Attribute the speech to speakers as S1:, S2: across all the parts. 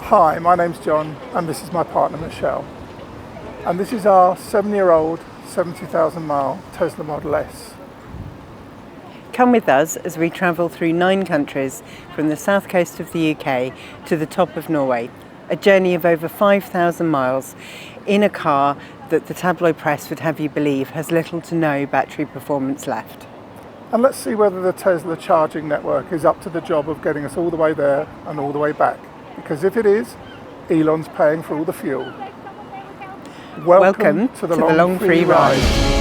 S1: Hi, my name's John and this is my partner Michelle. And this is our 7-year-old 70,000 mile Tesla Model S.
S2: Come with us as we travel through 9 countries from the south coast of the UK to the top of Norway. A journey of over 5,000 miles in a car that the tabloid press would have you believe has little to no battery performance left.
S1: And let's see whether the Tesla charging network is up to the job of getting us all the way there and all the way back. Because if it is, Elon's paying for all the fuel. Welcome to the long free ride.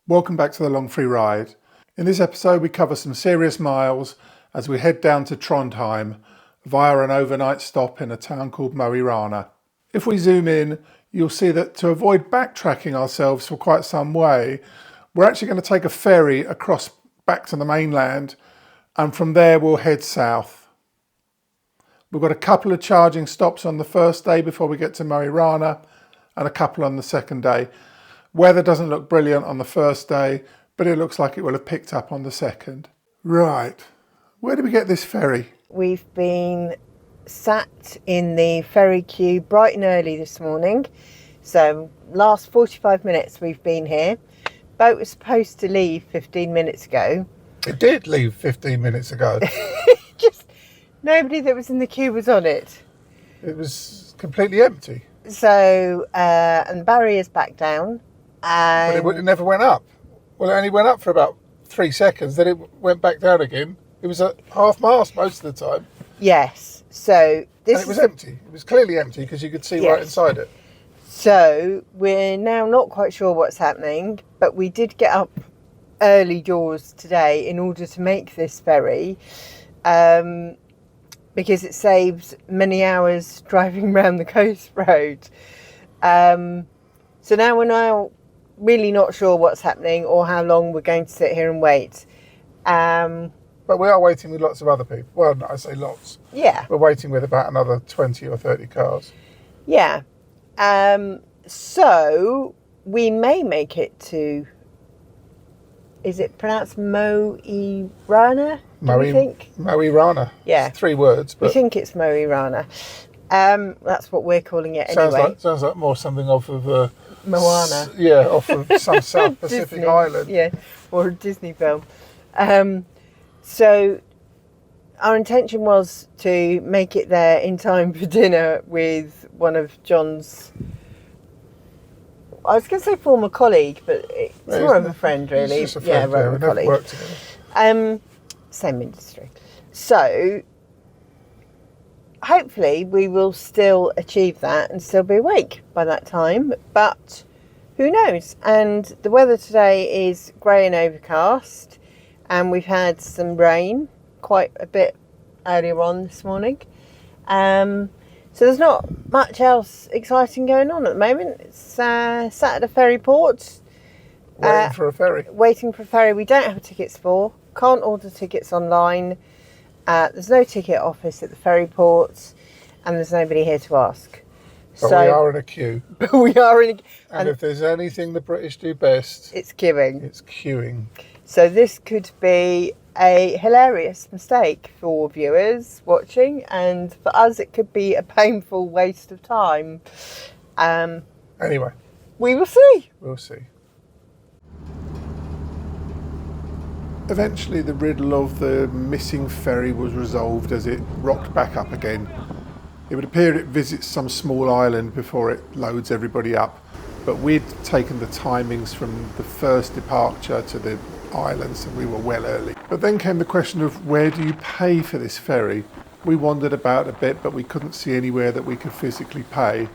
S1: Welcome back to the long free ride. In this episode we cover some serious miles as we head down to Trondheim via an overnight stop in a town called Rana. If we zoom in, you'll see that to avoid backtracking ourselves for quite some way, we're actually going to take a ferry across back to the mainland, and from there we'll head south. We've got a couple of charging stops on the first day before we get to Rana and a couple on the second day. Weather doesn't look brilliant on the first day, but it looks like it will have picked up on the second. Right, where did we get this ferry?
S2: We've been sat in the ferry queue bright and early this morning. So last 45 minutes we've been here. Boat was supposed to leave 15 minutes ago.
S1: It did leave 15 minutes ago.
S2: Just nobody that was in the queue was on it.
S1: It was completely empty.
S2: So, and the barrier's back down.
S1: But it never went up. Well, it only went up for about 3 seconds, then it went back down again. It was at half mast most of the time.
S2: Yes. So
S1: this. And it was empty. It was clearly empty because you could see right inside it.
S2: So we're now not quite sure what's happening, but we did get up early doors today in order to make this ferry, because it saves many hours driving around the coast road. So now we're really not sure what's happening or how long we're going to sit here and wait.
S1: But we are waiting with lots of other people. Well, no, I say lots.
S2: Yeah.
S1: We're waiting with about another 20 or 30 cars.
S2: Yeah. So we may make it to, is it pronounced Rana?
S1: Rana.
S2: Yeah.
S1: It's 3 words. But
S2: we think it's Rana. That's what we're calling it anyway.
S1: Sounds like more something off of
S2: Moana.
S1: Yeah, off of some South Pacific
S2: Disney,
S1: island.
S2: Yeah, or a Disney film. So our intention was to make it there in time for dinner with one of John's, I was going to say former colleague, but it's more of a friend really.
S1: It's just a friend,
S2: yeah,
S1: we never worked together.
S2: Same industry. So hopefully we will still achieve that and still be awake by that time, but who knows? And the weather today is grey and overcast, and we've had some rain quite a bit earlier on this morning. So there's not much else exciting going on at the moment. It's sat at a ferry port.
S1: Waiting for a ferry.
S2: Waiting for a ferry we don't have tickets for. Can't order tickets online. There's no ticket office at the ferry port, and there's nobody here to ask.
S1: But we are in a queue.
S2: We are in a queue.
S1: And if there's anything the British do best,
S2: it's queuing.
S1: It's queuing.
S2: So this could be a hilarious mistake for viewers watching, and for us it could be a painful waste of time.
S1: Anyway.
S2: We will see.
S1: We'll see. Eventually the riddle of the missing ferry was resolved as it rocked back up again. It would appear it visits some small island before it loads everybody up, but we'd taken the timings from the first departure to the island, so we were well early. But then came the question of where do you pay for this ferry? We wandered about a bit, but we couldn't see anywhere that we could physically pay.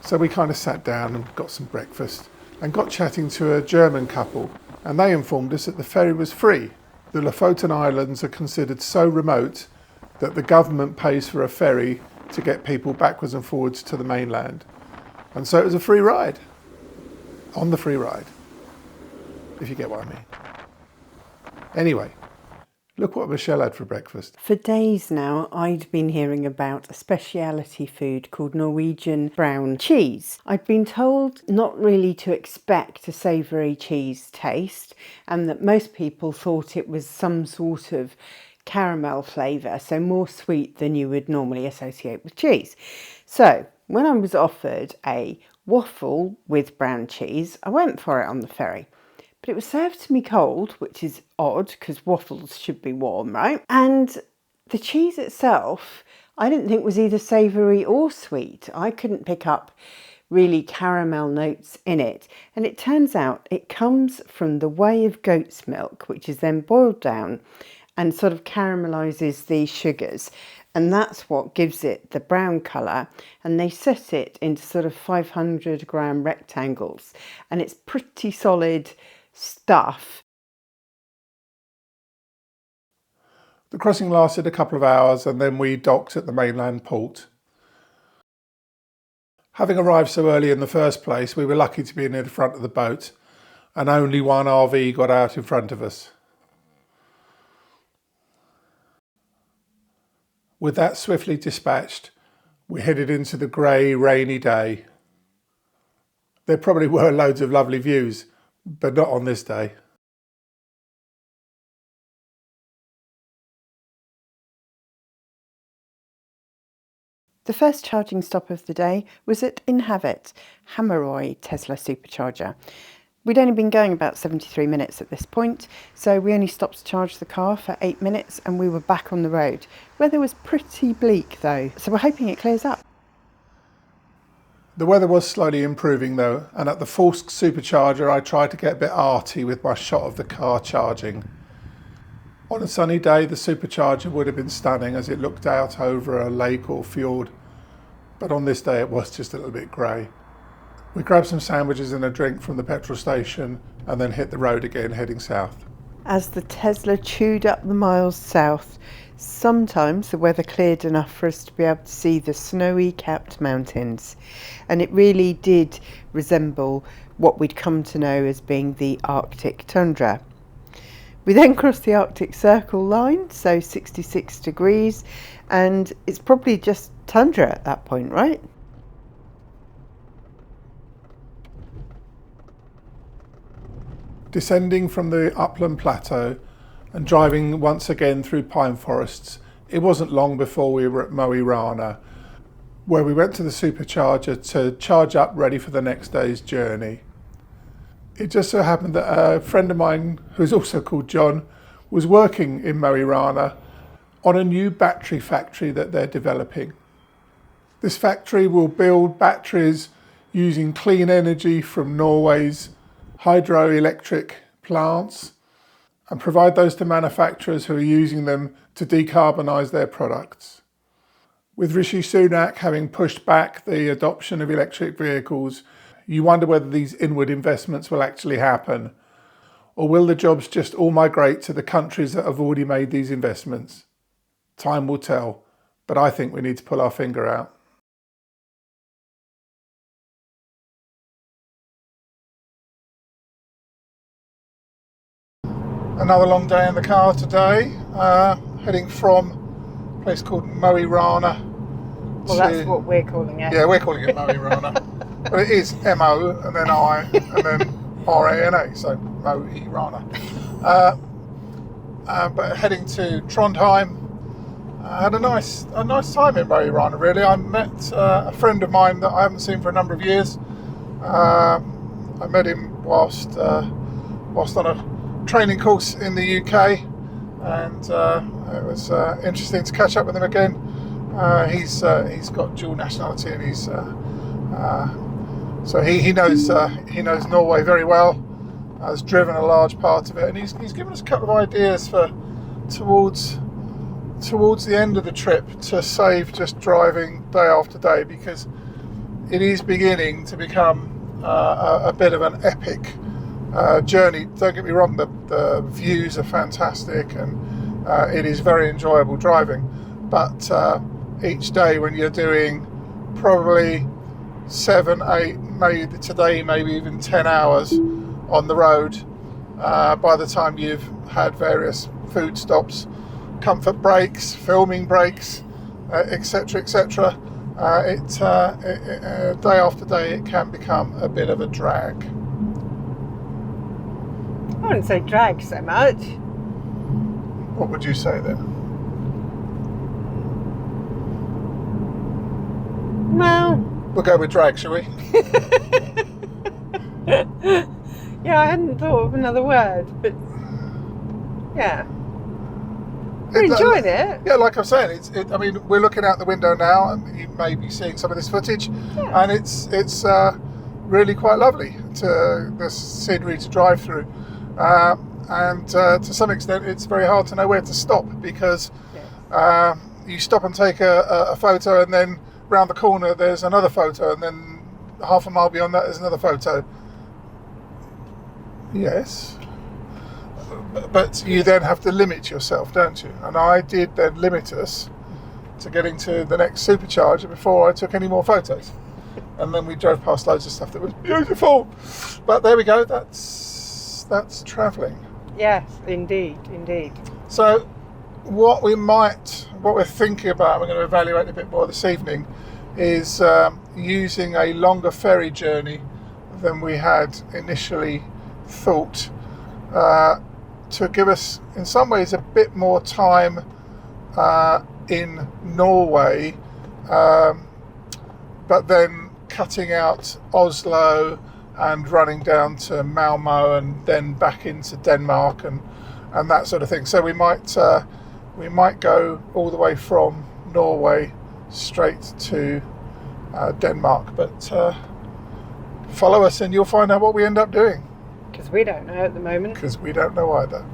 S1: So we kind of sat down and got some breakfast and got chatting to a German couple and they informed us that the ferry was free. The Lofoten Islands are considered so remote that the government pays for a ferry to get people backwards and forwards to the mainland. And so it was a free ride, on the free ride, if you get what I mean. Anyway, look what Michelle had for breakfast.
S2: For days now, I'd been hearing about a speciality food called Norwegian brown cheese. I'd been told not really to expect a savoury cheese taste, and that most people thought it was some sort of caramel flavour, so more sweet than you would normally associate with cheese. So when I was offered a waffle with brown cheese, I went for it on the ferry. But it was served to me cold, which is odd because waffles should be warm, right? And the cheese itself, I didn't think was either savoury or sweet. I couldn't pick up really caramel notes in it. And it turns out it comes from the whey of goat's milk, which is then boiled down and sort of caramelises the sugars. And that's what gives it the brown colour. And they set it into sort of 500 gram rectangles. And it's pretty solid stuff.
S1: The crossing lasted a couple of hours and then we docked at the mainland port. Having arrived so early in the first place, we were lucky to be near the front of the boat and only one RV got out in front of us. With that swiftly dispatched, we headed into the grey, rainy day. There probably were loads of lovely views, but not on this day.
S2: The first charging stop of the day was at Inhavit, Hammoroy Tesla supercharger. We'd only been going about 73 minutes at this point, so we only stopped to charge the car for 8 minutes and we were back on the road. Weather was pretty bleak though, so we're hoping it clears up.
S1: The weather was slowly improving though, and at the Forsk supercharger I tried to get a bit arty with my shot of the car charging. On a sunny day the supercharger would have been stunning as it looked out over a lake or fjord, but on this day it was just a little bit grey. We grabbed some sandwiches and a drink from the petrol station and then hit the road again heading south.
S2: As the Tesla chewed up the miles south, sometimes the weather cleared enough for us to be able to see the snowy capped mountains, and it really did resemble what we'd come to know as being the Arctic tundra. We then crossed the Arctic Circle line, so 66 degrees, and it's probably just tundra at that point, right?
S1: Descending from the upland plateau and driving once again through pine forests, it wasn't long before we were at Rana, where we went to the supercharger to charge up ready for the next day's journey. It just so happened that a friend of mine, who's also called John, was working in Rana on a new battery factory that they're developing. This factory will build batteries using clean energy from Norway's hydroelectric plants and provide those to manufacturers who are using them to decarbonise their products. With Rishi Sunak having pushed back the adoption of electric vehicles, you wonder whether these inward investments will actually happen, or will the jobs just all migrate to the countries that have already made these investments? Time will tell, but I think we need to pull our finger out. Another long day in the car today, heading from a place called Rana.
S2: Well, that's what we're calling it.
S1: Yeah, we're calling it Rana. But it is M-O and then I and then R-A-N-A, so Rana. But heading to Trondheim. I had a nice time in Rana, really. I met a friend of mine that I haven't seen for a number of years. I met him whilst on a training course in the UK, and it was interesting to catch up with him again. He's got dual nationality, and he's so he knows Norway very well. Has driven a large part of it, and he's given us a couple of ideas for towards the end of the trip to save just driving day after day, because it is beginning to become a bit of an epic journey. Don't get me wrong, the views are fantastic, and it is very enjoyable driving, but each day when you're doing probably 7, 8, maybe today maybe even 10 hours on the road, by the time you've had various food stops, comfort breaks, filming breaks, etc, etc, day after day it can become a bit of a drag.
S2: I wouldn't say drag so much.
S1: What would you say then?
S2: Well,
S1: We'll go with drag, shall we?
S2: yeah, I hadn't thought of another word, but yeah, we're enjoying it.
S1: Yeah, like I'm saying, I mean, we're looking out the window now, and you may be seeing some of this footage, and it's really quite lovely the scenery to drive through, and to some extent, it's very hard to know where to stop, because you stop and take a photo, and then round the corner there's another photo, and then half a mile beyond that there's another photo. Yes, but you then have to limit yourself, don't you? And I did then limit us to getting to the next supercharger before I took any more photos, and then we drove past loads of stuff that was beautiful. But there we go, that's travelling.
S2: Yes, indeed.
S1: So what we're thinking about, we're going to evaluate a bit more this evening, is using a longer ferry journey than we had initially thought, to give us in some ways a bit more time in Norway, but then cutting out Oslo and running down to Malmö and then back into Denmark and that sort of thing. So we might go all the way from Norway straight to Denmark, but follow us and you'll find out what we end up doing.
S2: Because we don't know at the moment.
S1: Because we don't know either.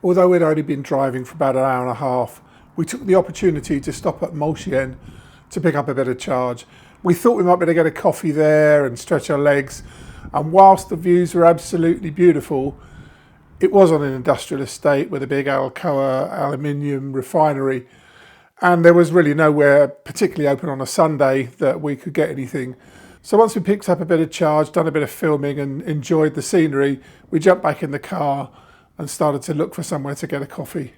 S1: Although we'd only been driving for about an hour and a half, we took the opportunity to stop at Mosjøen to pick up a bit of charge. We thought we might be able to get a coffee there and stretch our legs, and whilst the views were absolutely beautiful, it was on an industrial estate with a big Alcoa aluminium refinery, and there was really nowhere particularly open on a Sunday that we could get anything. So once we picked up a bit of charge, done a bit of filming and enjoyed the scenery, we jumped back in the car and started to look for somewhere to get a coffee.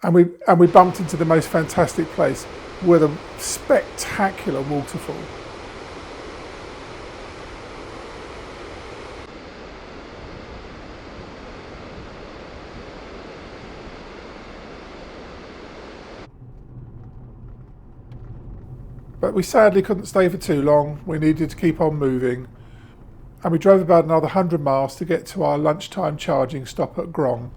S1: And we bumped into the most fantastic place with a spectacular waterfall. But we sadly couldn't stay for too long. We needed to keep on moving. And we drove about another 100 miles to get to our lunchtime charging stop at Grong.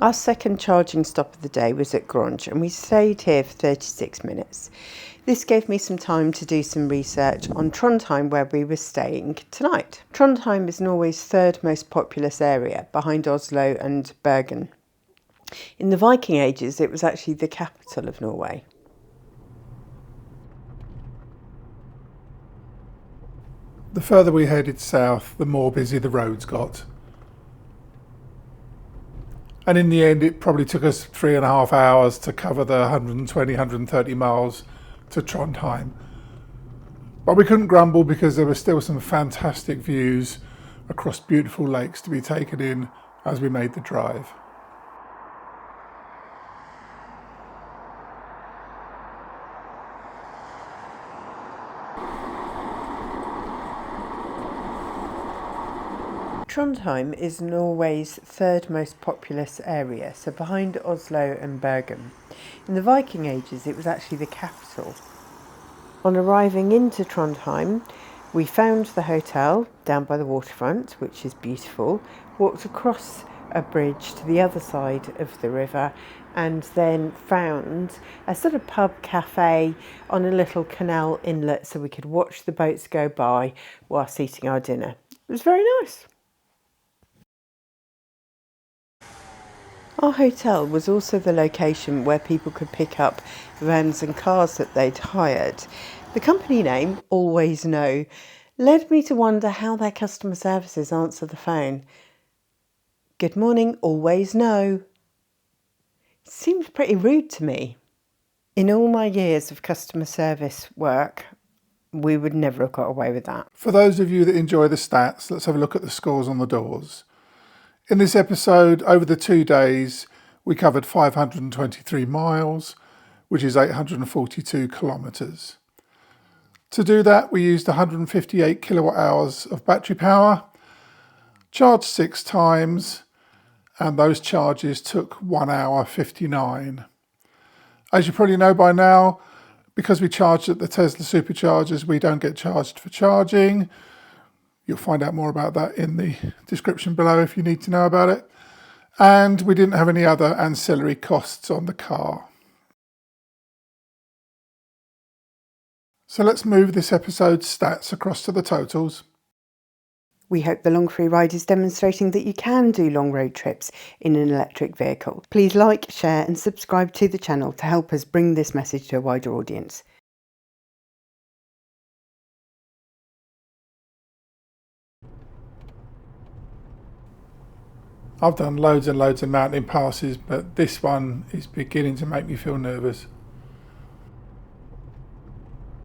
S2: Our second charging stop of the day was at Grong, and we stayed here for 36 minutes. This gave me some time to do some research on Trondheim, where we were staying tonight. Trondheim is Norway's third most populous area, behind Oslo and Bergen. In the Viking ages, it was actually the capital of Norway.
S1: The further we headed south, the more busy the roads got. And in the end, it probably took us 3.5 hours to cover the 120, 130 miles to Trondheim. But we couldn't grumble because there were still some fantastic views across beautiful lakes to be taken in as we made the drive.
S2: Trondheim is Norway's third most populous area, so behind Oslo and Bergen. In the Viking ages, it was actually the capital. On arriving into Trondheim, we found the hotel down by the waterfront, which is beautiful, walked across a bridge to the other side of the river, and then found a sort of pub cafe on a little canal inlet so we could watch the boats go by whilst eating our dinner. It was very nice. Our hotel was also the location where people could pick up vans and cars that they'd hired. The company name, Always Know, led me to wonder how their customer services answer the phone. Good morning, Always Know. Seems pretty rude to me. In all my years of customer service work, we would never have got away with that.
S1: For those of you that enjoy the stats, let's have a look at the scores on the doors. In this episode, over the 2 days, we covered 523 miles, which is 842 kilometres. To do that, we used 158 kilowatt hours of battery power, charged 6 times, and those charges took 1 hour 59. As you probably know by now, because we charged at the Tesla superchargers, we don't get charged for charging. You'll find out more about that in the description below if you need to know about it. And we didn't have any other ancillary costs on the car. So let's move this episode's stats across to the totals.
S2: We hope the long free ride is demonstrating that you can do long road trips in an electric vehicle. Please like, share and subscribe to the channel to help us bring this message to a wider audience.
S1: I've done loads and loads of mountain passes, but this one is beginning to make me feel nervous.